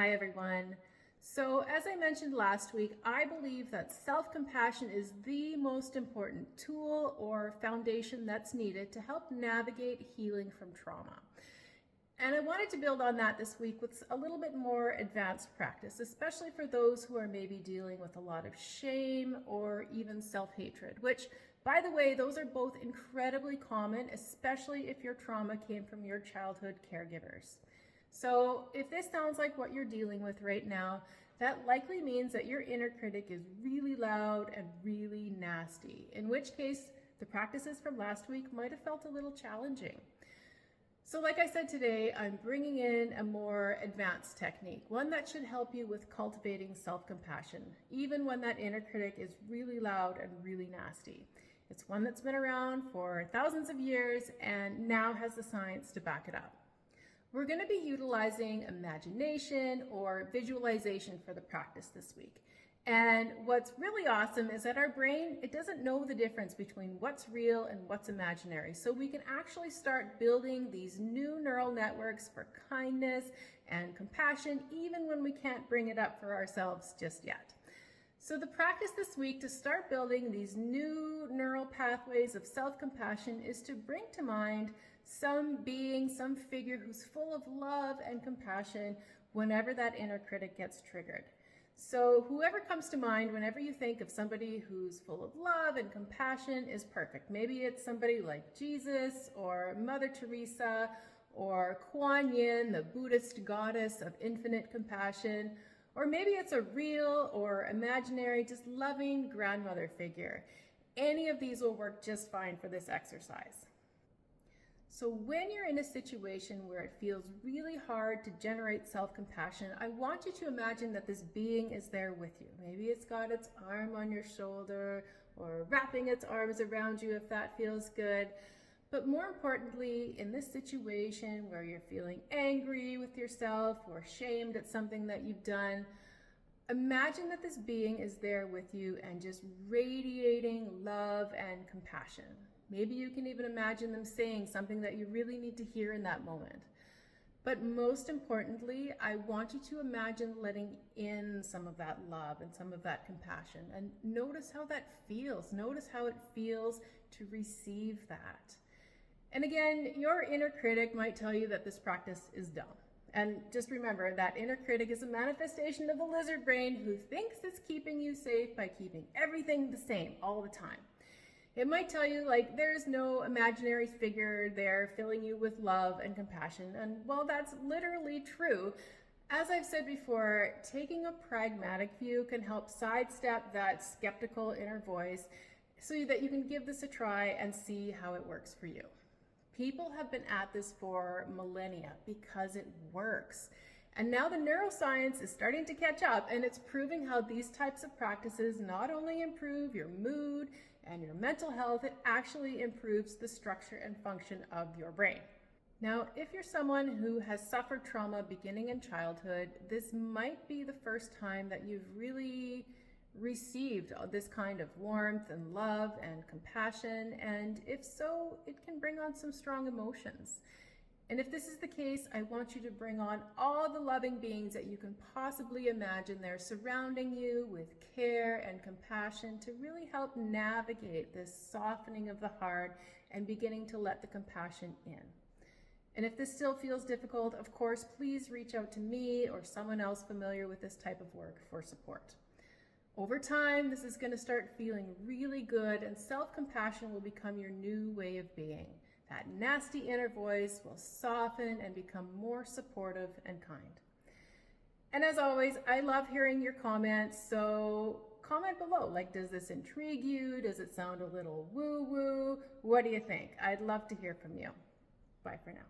Hi everyone. So as I mentioned last week, I believe that self-compassion is the most important tool or foundation that's needed to help navigate healing from trauma. And I wanted to build on that this week with a little bit more advanced practice, especially for those who are maybe dealing with a lot of shame or even self-hatred, which, by the way, those are both incredibly common, especially if your trauma came from your childhood caregivers. So if this sounds like what you're dealing with right now, that likely means that your inner critic is really loud and really nasty, in which case the practices from last week might have felt a little challenging. So like I said today, I'm bringing in a more advanced technique, one that should help you with cultivating self-compassion, even when that inner critic is really loud and really nasty. It's one that's been around for thousands of years and now has the science to back it up. We're going to be utilizing imagination or visualization for the practice this week. And what's really awesome is that our brain, it doesn't know the difference between what's real and what's imaginary. So we can actually start building these new neural networks for kindness and compassion, even when we can't bring it up for ourselves just yet. So the practice this week to start building these new neural pathways of self-compassion is to bring to mind some being, some figure who's full of love and compassion whenever that inner critic gets triggered. So whoever comes to mind whenever you think of somebody who's full of love and compassion is perfect. Maybe it's somebody like Jesus or Mother Teresa or Kuan Yin, the Buddhist goddess of infinite compassion. Or maybe it's a real or imaginary, just loving grandmother figure. Any of these will work just fine for this exercise. So when you're in a situation where it feels really hard to generate self-compassion, I want you to imagine that this being is there with you. Maybe it's got its arm on your shoulder or wrapping its arms around you if that feels good. But more importantly, in this situation where you're feeling angry with yourself or ashamed at something that you've done, imagine that this being is there with you and just radiating love and compassion. Maybe you can even imagine them saying something that you really need to hear in that moment. But most importantly, I want you to imagine letting in some of that love and some of that compassion, and notice how that feels. Notice how it feels to receive that. And again, your inner critic might tell you that this practice is dumb. And just remember that inner critic is a manifestation of the lizard brain who thinks it's keeping you safe by keeping everything the same all the time. It might tell you like there's no imaginary figure there filling you with love and compassion. And while that's literally true, as I've said before, taking a pragmatic view can help sidestep that skeptical inner voice so that you can give this a try and see how it works for you. People have been at this for millennia because it works. And now the neuroscience is starting to catch up, and it's proving how these types of practices not only improve your mood and your mental health, it actually improves the structure and function of your brain. Now, if you're someone who has suffered trauma beginning in childhood, this might be the first time that you've really received this kind of warmth and love and compassion, and if so, it can bring on some strong emotions. And if this is the case, I want you to bring on all the loving beings that you can possibly imagine there surrounding you with care and compassion to really help navigate this softening of the heart and beginning to let the compassion in. And if this still feels difficult, of course, please reach out to me or someone else familiar with this type of work for support. Over time, this is going to start feeling really good, and self-compassion will become your new way of being. That nasty inner voice will soften and become more supportive and kind. And as always, I love hearing your comments, so comment below. Like, does this intrigue you? Does it sound a little woo-woo? What do you think? I'd love to hear from you. Bye for now.